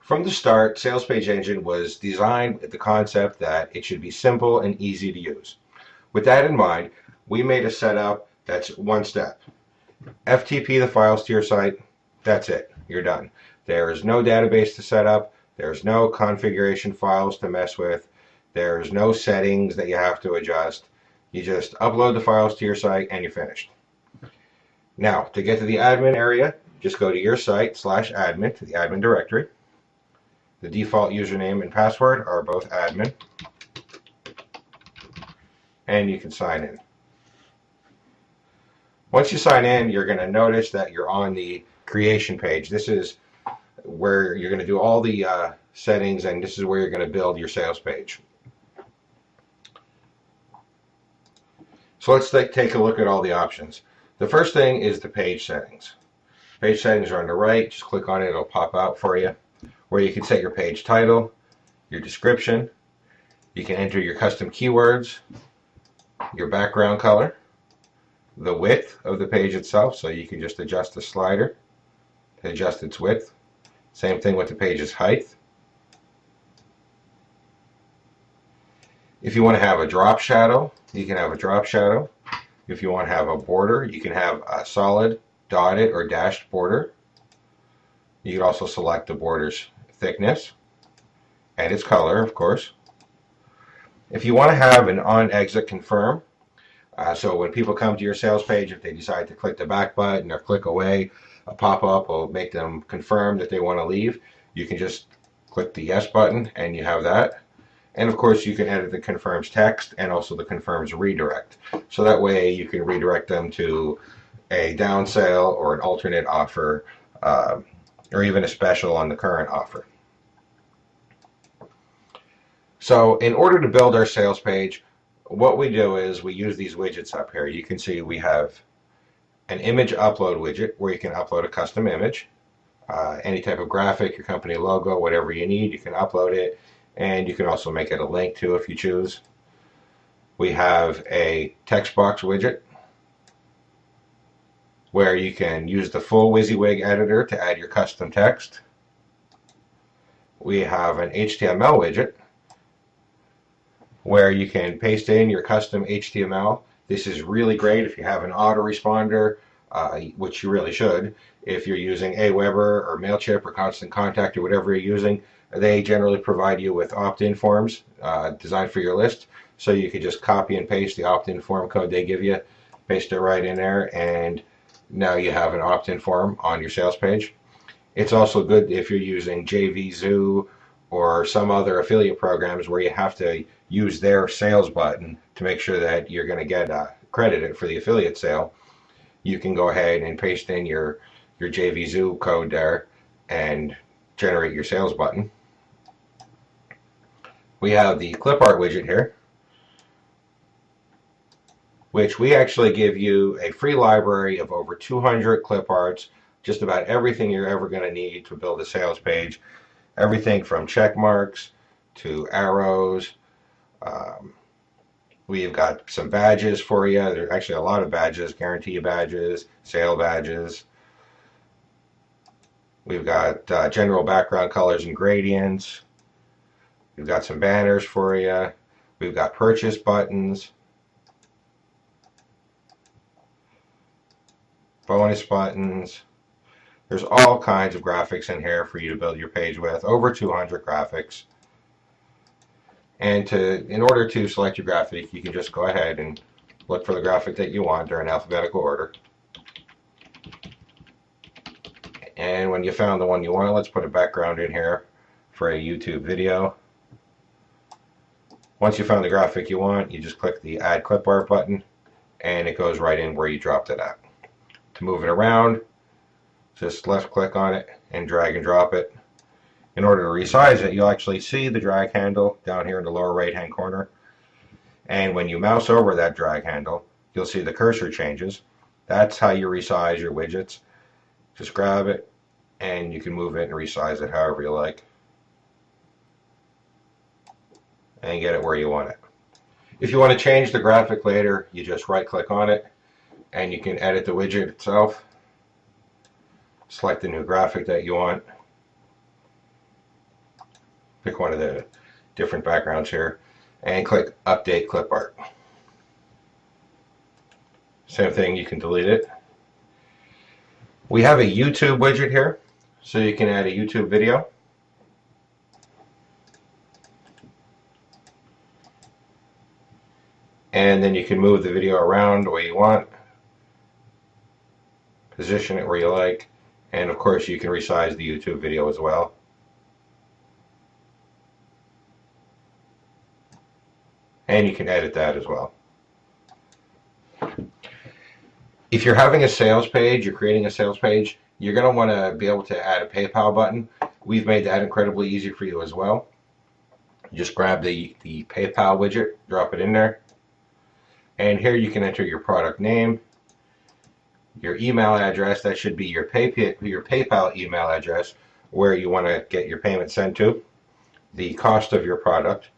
From the start, Sales Page Engine was designed with the concept that it should be simple and easy to use. With that in mind, we made a setup that's one step. FTP the files to your site, that's it, you're done. There is no database to set up, there's no configuration files to mess with, there's no settings that you have to adjust. You just upload the files to your site and you're finished. Now, to get to the admin area, just go to your site/admin to the admin directory. The default username and password are both admin, and you can sign in. Once you sign in, you're going to notice that you're on the creation page. This is where you're going to do all the settings, and this is where you're going to build your sales page. So let's take a look at all the options. The first thing is the page settings. Page settings are on the right. Just click on it, it'll pop out for you, where you can set your page title, your description. You can enter your custom keywords, your background color, the width of the page itself, so you can just adjust the slider to adjust its width. Same thing with the page's height. If you want to have a drop shadow, you can have a drop shadow. If you want to have a border, you can have a solid, dotted, or dashed border. You can also select the border's thickness and its color, of course. If you want to have an on-exit confirm, so when people come to your sales page, if they decide to click the back button or click away, a pop-up will make them confirm that they want to leave. You can just click the yes button and you have that. And of course you can edit the confirms text and also the confirms redirect. So that way you can redirect them to a down sale or an alternate offer, or even a special on the current offer. So in order to build our sales page, what we do is we use these widgets up here. You can see we have an image upload widget where you can upload a custom image. Any type of graphic, your company logo, whatever you need, you can upload it, and you can also make it a link to if you choose. We have a text box widget where you can use the full WYSIWYG editor to add your custom text. We have an HTML widget where you can paste in your custom HTML. This is really great if you have an autoresponder, which you really should. If you're using Aweber or MailChimp or Constant Contact or whatever you're using, they generally provide you with opt-in forms designed for your list. So you can just copy and paste the opt-in form code they give you, paste it right in there, and now you have an opt-in form on your sales page. It's also good if you're using JVZoo or some other affiliate programs where you have to use their sales button to make sure that you're going to get credited for the affiliate sale. You can go ahead and paste in your JVZoo code there and generate your sales button. We have the clip art widget here, which we actually give you a free library of over 200 clip arts, just about everything you're ever going to need to build a sales page. Everything from check marks to arrows. We've got some badges for you. There's actually a lot of badges, guarantee badges, sale badges. We've got general background colors and gradients. We've got some banners for you. We've got purchase buttons, bonus buttons. There's all kinds of graphics in here for you to build your page with, over 200 graphics. And in order to select your graphic, you can just go ahead and look for the graphic that you want. They're in alphabetical order. And when you found the one you want, let's put a background in here for a YouTube video. Once you found the graphic you want, you just click the Add Clip Art button, and it goes right in where you dropped it at. To move it around, just left click on it and drag and drop it. In order to resize it, you'll actually see the drag handle down here in the lower right hand corner. And when you mouse over that drag handle, you'll see the cursor changes. That's how you resize your widgets. Just grab it and you can move it and resize it however you like. And get it where you want it. If you want to change the graphic later, you just right click on it and you can edit the widget itself. Select the new graphic that you want. Pick one of the different backgrounds here and click update clip art. Same thing, you can delete it. We have a YouTube widget here, so you can add a YouTube video. And then you can move the video around the way you want, position it where you like, and of course you can resize the YouTube video as well. And you can edit that as well. If you're having a sales page, you're creating a sales page, you're going to want to be able to add a PayPal button. We've made that incredibly easy for you as well. Just grab the PayPal widget, drop it in there. And here you can enter your product name, your email address, that should be your PayPal email address, where you want to get your payment sent to, the cost of your product,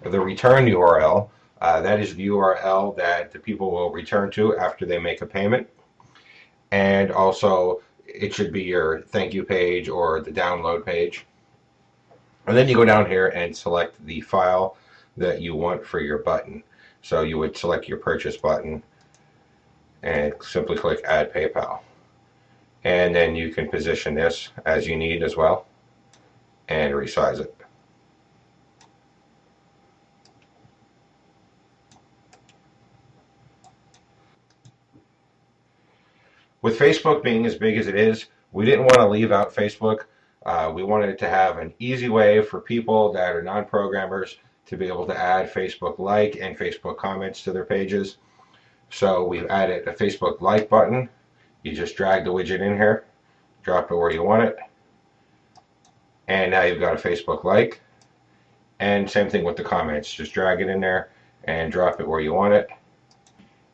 the return URL, that is the URL that the people will return to after they make a payment. And also, it should be your thank you page or the download page. And then you go down here and select the file that you want for your button. So you would select your purchase button and simply click add PayPal. And then you can position this as you need as well and resize it. With Facebook being as big as it is, we didn't want to leave out Facebook. We wanted to have an easy way for people that are non-programmers to be able to add Facebook like and Facebook comments to their pages. So we've added a Facebook like button. You just drag the widget in here, drop it where you want it, and now you've got a Facebook like. And same thing with the comments, just drag it in there and drop it where you want it,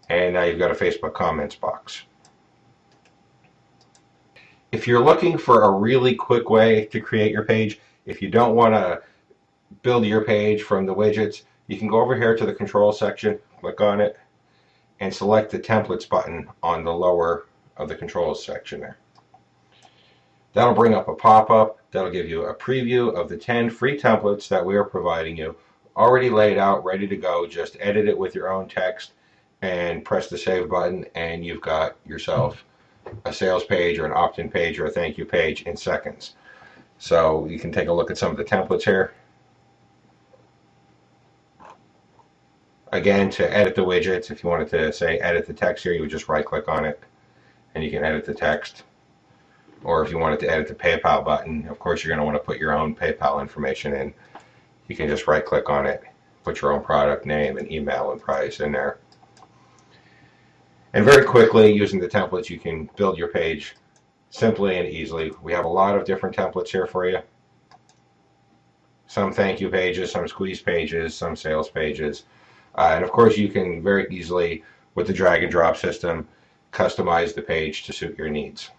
and now you've got a Facebook comments box. If you're looking for a really quick way to create your page, if you don't want to build your page from the widgets, you can go over here to the control section, click on it, and select the templates button on the lower of the controls section there. That'll bring up a pop-up that'll give you a preview of the 10 free templates that we are providing you, already laid out, ready to go. Just edit it with your own text and press the save button, and you've got yourself a sales page or an opt-in page or a thank you page in seconds. So you can take a look at some of the templates here. Again, to edit the widgets, if you wanted to say edit the text here, you would just right click on it and you can edit the text. Or if you wanted to edit the PayPal button, of course you're going to want to put your own PayPal information in. You can just right click on it, put your own product name and email and price in there. And very quickly, using the templates, you can build your page simply and easily. We have a lot of different templates here for you. Some thank you pages, some squeeze pages, some sales pages. And of course, you can very easily, with the drag and drop system, customize the page to suit your needs.